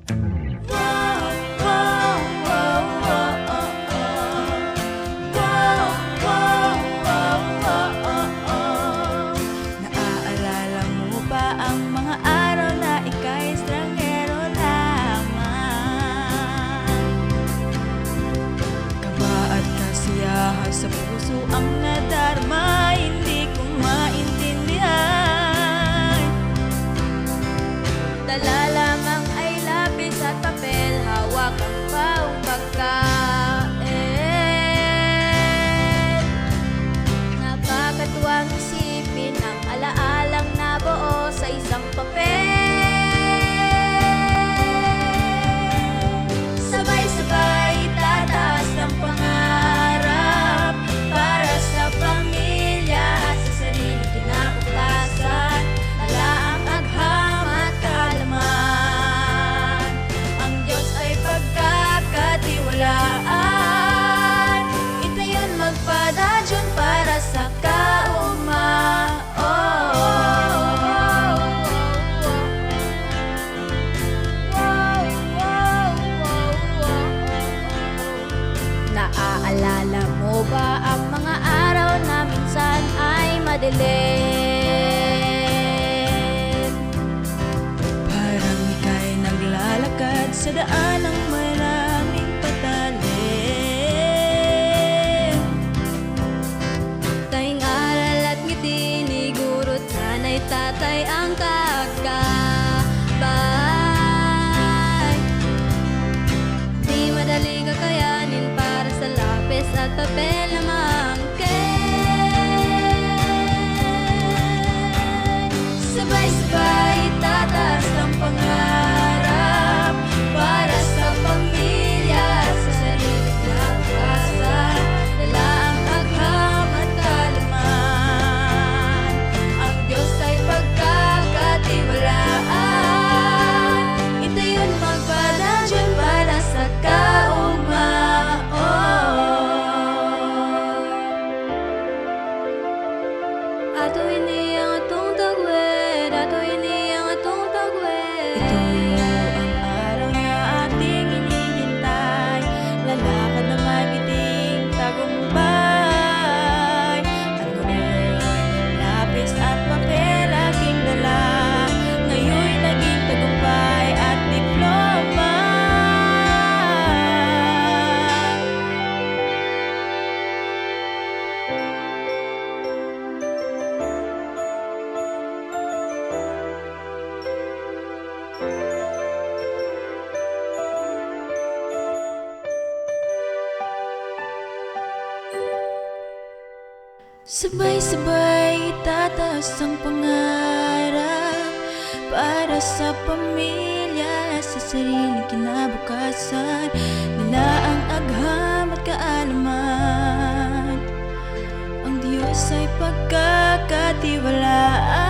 Naaalala mo ba ang mga araw na ika'y estranghero lamang? Kaba at kasiyahan sa puso ang nadarama, hindi ko maintindihan. Dala lamang ay lapis at papel, hawakan pa ang pagkain. Nakakatuwang isipin ang alaalang nabuo sa isang papel. Sabay-sabay tataas ng pangarap para sa pamilya at sa sariling kinabukasan. Alaang agham at kaalaman, ang Diyos ay pagkakatiwalaan. Itayo'y magpadadyon para sa Naaalala mo ba ang mga araw na minsan ay madilim? Parang ika'y naglalakad sa daan ng maraming patalim. Tayong aral at ngiti ni guro't nanay tatay ang kakabay. Di madali kakayanin para sa lapis at papel na maangkin. Sabay-sabay tataas ng pangarap para sa pamilya at sa sariling kinabukasan. Dala ang agham at kaalaman, ang Diyos ay pagkakatiwalaan. Itayo'y magpadadyon para sa kaugmaan. Ato ini ang atong tagwid, ato ini ang atong tagwid. Ito ang araw na ating hinihintay, lalakad na magiting tagumpay. Ano lapis at papel aking dala, ngayon'y naging tagumpay at diploma. Sabay-sabay tataas ang pangarap para sa pamilya, sa sariling kinabukasan. Dala ang agham at kaalaman, ang Diyos ay pagkakatiwalaan.